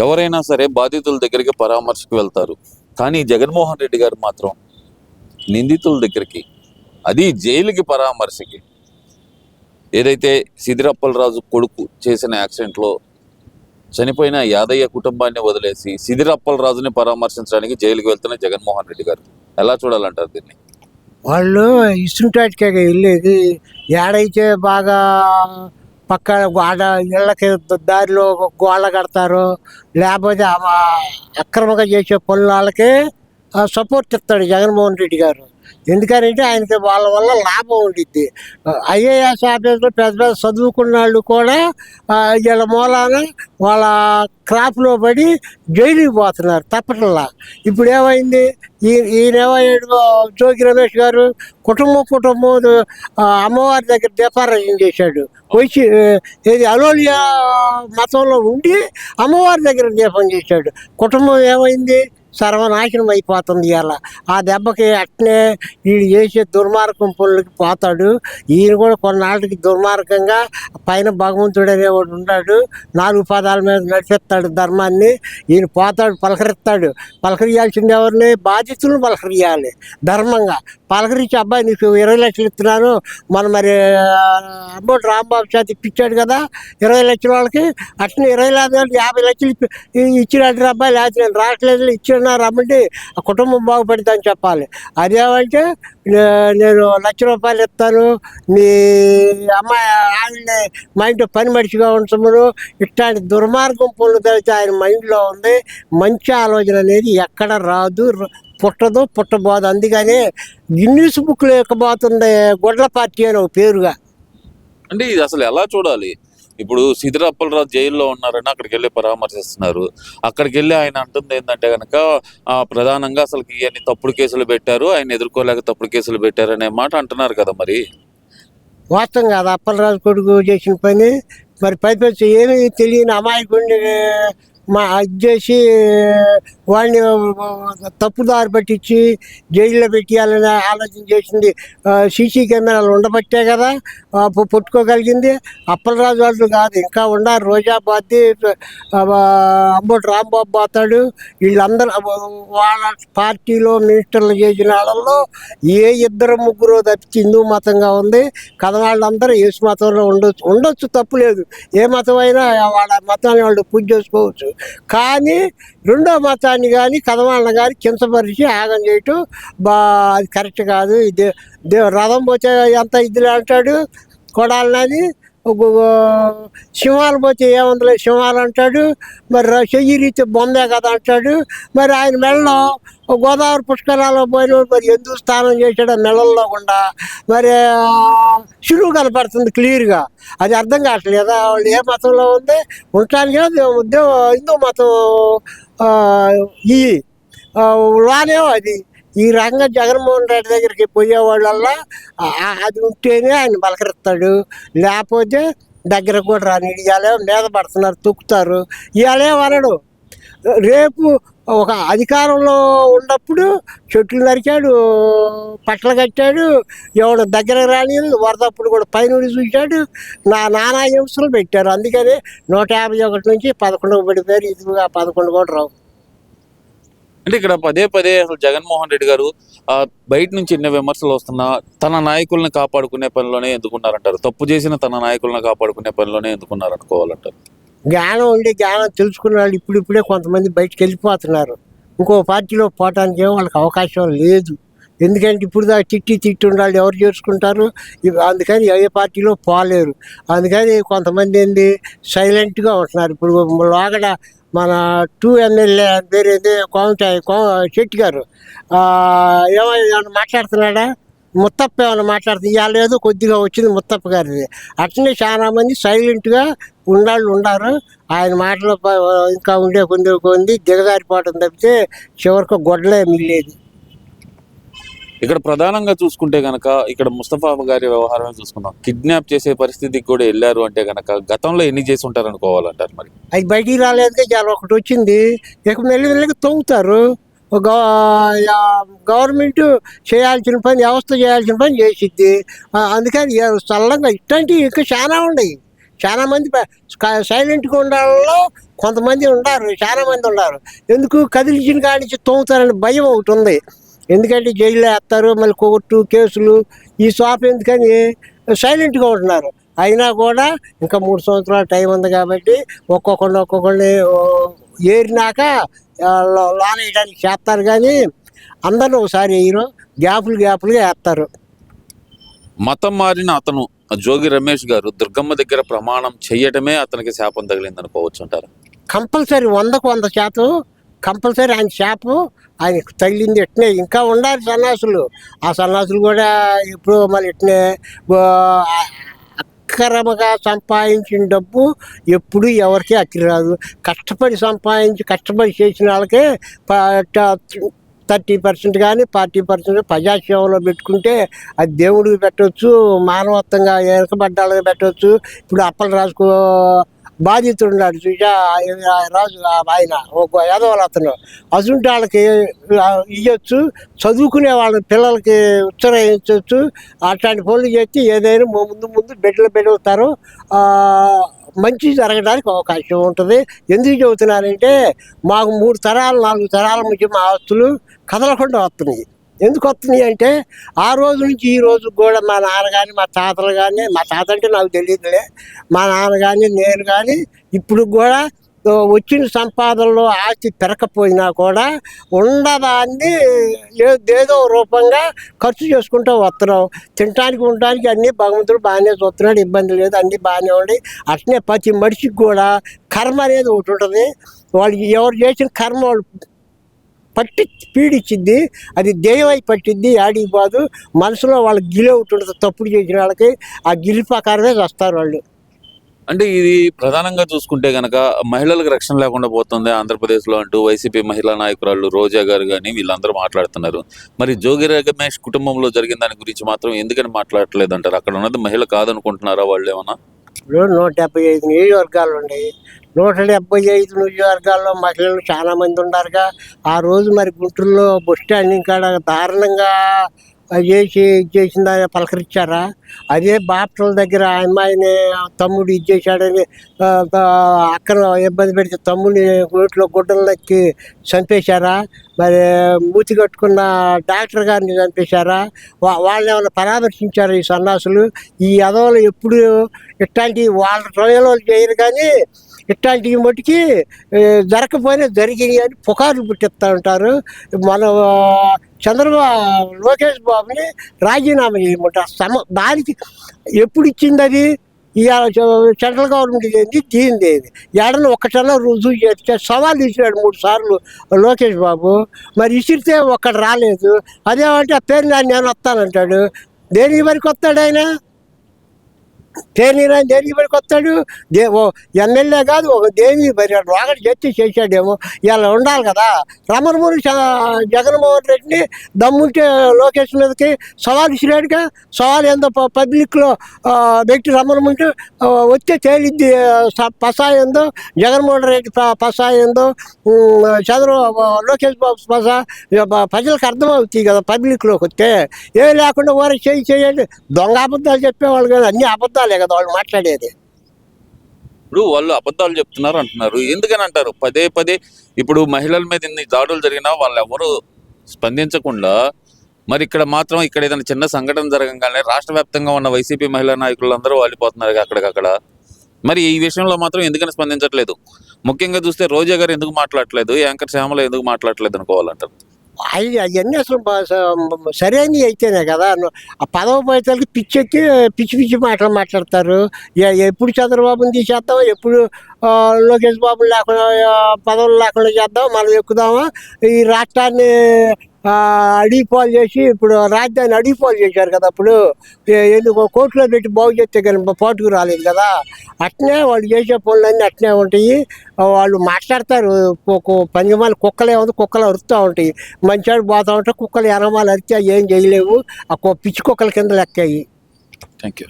ఎవరైనా సరే బాధితుల దగ్గరికి పరామర్శకు వెళ్తారు. కానీ జగన్మోహన్ రెడ్డి గారు మాత్రం నిందితుల దగ్గరికి, అది జైలుకి పరామర్శకి, ఏదైతే సిదిరప్పలరాజు కొడుకు చేసిన యాక్సిడెంట్లో చనిపోయిన యాదయ్య కుటుంబాన్ని వదిలేసి సిదిరప్పలరాజుని పరామర్శించడానికి జైలుకి వెళ్తున్న జగన్మోహన్ రెడ్డి గారు ఎలా చూడాలంటారు దీన్ని? వాళ్ళు ఇస్తుంటాటికే వెళ్ళేది. ఏడైతే బాగా పక్క గోడ ఇళ్ళకి దారిలో గోళ్ళ కడతారు, లేకపోతే అక్రమంగా చేసే పనుల వాళ్ళకి సపోర్ట్ ఇస్తాడు జగన్మోహన్ రెడ్డి గారు. ఎందుకంటే ఆయనకి వాళ్ళ వల్ల లాభం ఉండిద్ది. ఐఏఎస్ ఆఫీసర్లు పెద్ద పెద్ద చదువుకున్న వాళ్ళు కూడా వీళ్ళ మూలాన వాళ్ళ క్రాప్లో పడి జైలుకి పోతున్నారు తప్పట్లా. ఇప్పుడు ఏమైంది, ఈయనేమయ్యాడు, జోగి రమేష్ గారు కుటుంబం అమ్మవారి దగ్గర దీపారాజన చేశాడు. వచ్చి ఏది అలోలియా మతంలో ఉండి అమ్మవారి దగ్గర దీపం చేశాడు. కుటుంబం ఏమైంది, సర్వనాశనం అయిపోతుంది. ఇలా ఆ దెబ్బకి అట్నే వీడు చేసే దుర్మార్గం పనులకి పోతాడు. ఈయన కూడా కొన్నాళ్ళకి దుర్మార్గంగా పైన భగవంతుడు అనేవాడు ఉన్నాడు, 4 పాదాల మీద నడిపిస్తాడు ధర్మాన్ని. ఈయన పోతాడు, పలకరిస్తాడు. పలకరియాల్సింది ఎవరిని? బాధితులను పలకరియాలి ధర్మంగా. పలకరించి అబ్బాయి నీకు 20 లక్షలు ఇస్తున్నాను, మన మరి అమ్మోడు రాంబాబు చేతి ఇప్పించాడు కదా 20 లక్షల వాళ్ళకి, అట్నే 20 లక్షలు 50 లక్షలు ఇచ్చినట్టు అబ్బాయి, లేకపోతే నేను రావట్లేదు ఇచ్చిన రమ్మంటే ఆ కుటుంబం బాగుపడుతుందని చెప్పాలి. అదేమంటే నేను ₹1,00,000 ఇస్తాను, మీ అమ్మాయి ఆయన్ని మా ఇంట్లో పని మనిషిగా ఉంచమును, ఇట్లాంటి దుర్మార్గం పనులు తెలిసి ఆయన మైండ్లో ఉంది. మంచి ఆలోచన అనేది ఎక్కడ రాదు, పుట్టదు, పుట్టబోదు. అందుకని గిన్నీస్ బుక్లో ఎక్కబోతుంది గొడ్ల పార్టీ అని ఒక పేరుగా. అంటే ఇది అసలు ఎలా చూడాలి? ఇప్పుడు సిదిరప్పలరాజు జైల్లో ఉన్నారని అక్కడికి వెళ్ళి పరామర్శిస్తున్నారు. అక్కడికి వెళ్ళి ఆయన అంటుంది ఏంటంటే కనుక ప్రధానంగా అసలు ఇవన్నీ తప్పుడు కేసులు పెట్టారు, ఆయన ఎదుర్కోలేక తప్పుడు కేసులు పెట్టారు అనే మాట అంటున్నారు కదా. మరి వాస్తవం కాదు అప్పలరాజు కొడుకు చేసిన పని. మరి పైపెచ్చి ఏమీ తెలియని అమాయకుడిని ఇది చేసి వాడిని తప్పుదారి పట్టించి జైల్లో పెట్టేయాలని ఆలోచన చేసింది. సీసీ కెమెరాలు ఉండబట్టే కదా పుట్టుకోగలిగింది. అప్పలరాజు వాళ్ళు కాదు, ఇంకా ఉన్నారు. రోజా బాద్ది, అమ్మోడు రాంబాబు పోతాడు, వీళ్ళందరూ వాళ్ళ పార్టీలో మినిస్టర్లు చేసిన వాళ్ళలో ఏ 2-3 తప్పించి హిందూ మతంగా ఉంది. కథవాళ్ళందరూ యేసు మతంలో ఉండొచ్చు, తప్పు లేదు. ఏ మతం అయినా వాళ్ళ మతాన్ని వాళ్ళు పూజ చేసుకోవచ్చు. కానీ రెండో మతాన్ని కానీ కథవాళ్ళని కానీ కించపరిచి ఆగం చేయటం అది కరెక్ట్ కాదు. ఇది రథం పోతే ఎంత ఇదిలే అంటాడు కొడాలని, సింహాలు పోతే ఏముందిలే సింహాలు అంటాడు. మరి చెయ్యి రీతి బొందే కదా అంటాడు. మరి ఆయన మెడలో గోదావరి పుష్కరాల్లో పోయిన మరి ఎందుకు స్నానం చేశాడు మెడల్లో గుండా, మరి శిలువు కనపడుతుంది క్లియర్గా. అది అర్థం కావట్లేదా వాళ్ళు ఏ మతంలో ఉంది? ఉండటానికి హిందూ మతం ఈ లానేమో అది. ఈ రకంగా జగన్మోహన్ రెడ్డి దగ్గరికి పోయేవాళ్ళల్లా అది ఉంటేనే ఆయన పలకరిస్తాడు, లేకపోతే దగ్గర కూడా రాని. ఇవాళ మీద పడుతున్నారు, తొక్కుతారు. ఇవాళేమనడు. రేపు ఒక అధికారంలో ఉన్నప్పుడు చెట్లు నరికాడు, పట్టలు కట్టాడు, ఎవడు దగ్గర రాని. వరదప్పుడు కూడా పైనుండి చూశాడు. నానా హింసలు పెట్టారు. అందుకని 151 నుంచి 11 పడిపోయారు. ఇదిగా 11 కూడా రావు. అంటే ఇక్కడ పదే అసలు జగన్మోహన్ రెడ్డి గారు బయట నుంచి ఎన్నో విమర్శలు వస్తున్నా తన నాయకుల్ని కాపాడుకునే పనిలోనే ఎందుకున్నారంటారు? తప్పు చేసిన తన నాయకులను కాపాడుకునే పనిలోనే ఎందుకున్నారు అనుకోవాలంటారు? జ్ఞానం ఉండి జ్ఞానం తెలుసుకున్న వాళ్ళు ఇప్పుడిప్పుడే కొంతమంది బయటకు వెళ్ళిపోతున్నారు. ఇంకో పార్టీలో పోవటానికి ఏమో వాళ్ళకి అవకాశం లేదు. ఎందుకంటే ఇప్పుడు దాకా తిట్టి ఉండాలి, ఎవరు చేసుకుంటారు? అందుకని ఏ పార్టీలో పోలేరు. అందుకని కొంతమంది ఏంది సైలెంట్గా ఉంటున్నారు. ఇప్పుడు లోగడ మన 2 ఎమ్మెల్యే పేరేది శెట్టి గారు ఏమైనా మాట్లాడుతున్నాడా? ముత్తప్ప ఏమైనా మాట్లాడుతుంది? ఇవాళ ఏదో కొద్దిగా వచ్చింది ముత్తప్ప గారిది. అట్లనే చాలా మంది సైలెంట్గా ఉన్నారు. ఆయన మాటలో ఇంకా ఉండే కొంది దిగజారిపోవడం తప్పితే చివరికి గొడ్డలే మిగిలేది. ఇక్కడ ప్రధానంగా చూసుకుంటే గనక ఇక్కడ ముస్తఫా గారి వ్యవహారం చూసుకుందాం. కిడ్నాప్ చేసే పరిస్థితికి కూడా వెళ్ళారు అంటే గనక గతంలో ఎన్ని చేసి ఉంటారు అనుకోవాలంటారు? మరి అది బయటికి రాలేదు, చాలా ఒకటి వచ్చింది. ఇక మెల్లిగా తవ్వుతారు. గవర్నమెంట్ చేయాల్సిన పని, వ్యవస్థ చేయాల్సిన పని చేసిద్ది. అందుకని చల్లంగా ఇట్లాంటివి ఇంకా చాలా ఉన్నాయి. చాలా మంది సైలెంట్గా ఉండాలో కొంతమంది ఉన్నారు, చాలా మంది ఉన్నారు. ఎందుకు కదిలించిన కాడించి తోముతారని భయం ఒకటి ఉంది. ఎందుకంటే జైల్లో వేస్తారు, మళ్ళీ కోర్టు కేసులు, ఈ షాప్ ఎందుకని సైలెంట్గా ఉంటున్నారు. అయినా కూడా ఇంకా 3 సంవత్సరాల టైం ఉంది కాబట్టి ఒక్కొక్కరిని ఏరినాక లోన్ వేయడానికి చేస్తారు. కానీ అందరూ ఒకసారి వేయరు, గ్యాపులుగా వేస్తారు. మతం మారిన అతను జోగి రమేష్ గారు దుర్గమ్మ దగ్గర ప్రమాణం చెయ్యటమే అతనికి శాపం తగిలింది అనుకోవచ్చు అంటారు. కంపల్సరీ 100% కంపల్సరీ ఆయన శాపం ఆయనకు తగిలింది. ఎట్నే ఇంకా ఉండాలి సన్నాసులు. ఆ సన్నాసులు కూడా ఇప్పుడు మళ్ళీ ఎట్నే అక్రమంగా సంపాదించిన డబ్బు ఎప్పుడు ఎవరికి అక్కిరాదు. కష్టపడి చేసిన వాళ్ళకే 30% కానీ 40% ప్రజాసేవలో పెట్టుకుంటే అది దేవుడికి పెట్టవచ్చు, మానవత్వంగా వెనకబడ్డాళ్ళకి పెట్టవచ్చు. ఇప్పుడు అప్పలరాజుకు బాధితుడు ఉన్నాడు చూసా, రాజు ఆయన ఒక యాదవులు అతను, అటువంటి వాళ్ళకి ఇవ్వచ్చు. చదువుకునే వాళ్ళ పిల్లలకి ఉత్తరాయించవచ్చు. అట్లాంటి పనులు చేస్తే ఏదైనా ముందు బిడ్డలుతారు, మంచి జరగడానికి అవకాశం ఉంటుంది. ఎందుకు చెబుతున్నానంటే మాకు 3 తరాలు 4 తరాల నుంచి మా ఆస్తులు కదలకుండా వస్తున్నాయి. ఎందుకు వస్తున్నాయి అంటే ఆ రోజు నుంచి ఈ రోజు కూడా మా నాన్న కానీ మా తాతలు కానీ, మా తాత అంటే నాకు తెలియదులే, మా నాన్న కానీ నేను కానీ ఇప్పుడు కూడా వచ్చిన సంపాదనలో ఆస్తి పెరగకపోయినా కూడా ఉండదాన్ని ఏదో రూపంగా ఖర్చు చేసుకుంటూ వస్తున్నాం. తినడానికి ఉండడానికి అన్నీ భగవంతుడు బాగానే చూస్తున్నాడు, ఇబ్బంది లేదు, అన్నీ బాగానే ఉండి. అట్నే ప్రతి మనిషికి కూడా కర్మ అనేది ఒకటి ఉంటుంది. వాళ్ళు ఎవరు చేసిన కర్మ వాళ్ళు పట్టి పీడిచ్చిద్ది, అది దెయ్యమై పట్టిద్ది, ఆడికి పోదు. మనసులో వాళ్ళకి గిలి ఒకటి ఉంటుంది. తప్పుడు చేసిన వాళ్ళకి ఆ గిలి ప్రకారమే వస్తారు వాళ్ళు. అంటే ఇది ప్రధానంగా చూసుకుంటే గనక మహిళలకు రక్షణ లేకుండా పోతుంది ఆంధ్రప్రదేశ్లో అంటూ వైసీపీ మహిళా నాయకురాళ్ళు రోజా గారు కానీ వీళ్ళందరూ మాట్లాడుతున్నారు. మరి జోగి రమేష్ కుటుంబంలో జరిగిన దాని గురించి మాత్రం ఎందుకని మాట్లాడట్లేదు అంటారు? అక్కడ ఉన్నది మహిళ కాదనుకుంటున్నారా వాళ్ళు ఏమన్నా? ఇప్పుడు 175 నియోజకవర్గాలు ఉన్నాయి. 175 నియోజకవర్గాల్లో మహిళలు చాలా మంది ఉన్నారుగా. ఆ రోజు మరి గుంటూరులో బస్ స్టాండింగ్ కాడ దారుణంగా చేసిందా పలకరించారా? అదే బాపట్ల దగ్గర ఆ అమ్మాయిని తమ్ముడు ఇచ్చేసాడని అక్కడ ఇబ్బంది పెడితే తమ్ముడిని గోట్లో గుడ్డలు ఎక్కి చంపేశారా? మరి మూతి కట్టుకున్న డాక్టర్ గారిని చంపేశారా? వాళ్ళని ఏమైనా పరామర్శించారు ఈ సన్నాసులు? ఈ యదవలు ఎప్పుడు ఇట్లాంటి వాళ్ళ ట్రయల్ చేయరు, కానీ ఇట్లాంటివి మటుకి జరగకపోయినా జరిగినాయి అని పుకార్లు పుట్టిస్తూ ఉంటారు. మన లోకేష్ బాబుని రాజీనామా చేయమంటారు. దానికి ఎప్పుడు ఇచ్చింది అది? సెంట్రల్ గవర్నమెంట్ ఏంది, దీనిది ఏంది? ఏడన్నా ఒక్కటన్నా రుజువు చేస్తే సవాల్ ఇచ్చినాడు 3 సార్లు లోకేష్ బాబు. మరి ఇసిరితే ఒక్కడు రాలేదు. అదేమంటే ఆ పేరు నేను వస్తానంటాడు. దేనికి వరకు వస్తాడు ఆయన? దేనికి పనికి వస్తాడు? ఎమ్మెల్యే కాదు, ఒక దేనికి మరి రోగడి చేసి చేశాడేమో. ఇలా ఉండాలి కదా. రమణమూరి జగన్మోహన్ రెడ్డిని దమ్ముంటే లోకేష్ మీదకి సవాల్ ఇచ్చినాడుగా. సవాల్ ఏందో పబ్లిక్లో వ్యక్తి రమణమూరి వచ్చే తేలిద్ది. పసా ఏందో జగన్మోహన్ రెడ్డి పసా ఏందో, లోకేష్ బాబు పసా ప్రజలకు అర్థమవుతాయి కదా పబ్లిక్లోకి వస్తే. ఏం లేకుండా వారు చేయండి. దొంగ అబద్ధాలు చెప్పేవాళ్ళు కదా, అన్ని అబద్ధాలే కదా వాళ్ళు మాట్లాడేది. ఇప్పుడు వాళ్ళు అబద్ధాలు చెప్తున్నారు అంటున్నారు. ఎందుకని అంటారు? పదే ఇప్పుడు మహిళల మీద ఇన్ని దాడులు జరిగినా వాళ్ళు ఎవరు స్పందించకుండా మరి ఇక్కడ మాత్రం ఇక్కడ ఏదైనా చిన్న సంఘటన జరగగానే రాష్ట్ర వ్యాప్తంగా ఉన్న వైసీపీ మహిళా నాయకులందరూ వాలిపోతున్నారు అక్కడికక్కడ. మరి ఈ విషయంలో మాత్రం ఎందుకని స్పందించట్లేదు? ముఖ్యంగా చూస్తే రోజా గారు ఎందుకు మాట్లాడట్లేదు, యాంకర్ శ్యామల ఎందుకు మాట్లాడట్లేదు అనుకోవాలంటారు. అవన్నీ అసలు సరైనవి అయితేనే కదా. ఆ పదవి పైతలకి పిచ్చి మాటలు మాట్లాడతారు. ఎప్పుడు చంద్రబాబుని తీసేద్దాం, ఎప్పుడు లోకేష్ బాబుని లేకుండా పదవులు లేకుండా చేద్దాం, మనం ఎక్కుదామా, ఈ రాష్ట్రాన్ని అడిగిపోలు చేసి ఇప్పుడు రాజధాని అడిగిపోలు చేశారు కదా. అప్పుడు ఎందుకు కోర్టులో పెట్టి బాగు చేస్తే కానీ పోటుకు రాలేదు కదా. అట్నే వాళ్ళు చేసే పనులన్నీ అట్నే ఉంటాయి. వాళ్ళు మాట్లాడతారు. పంజమాలు కుక్కలే ఉంది, కుక్కలు అరుస్తూ ఉంటాయి. మంచివాడు పోతూ ఉంటే కుక్కలు ఎనమాలు అరిస్తే ఏం చేయలేవు. ఆ పిచ్చి కుక్కల కింద లెక్కాయి. Thank you.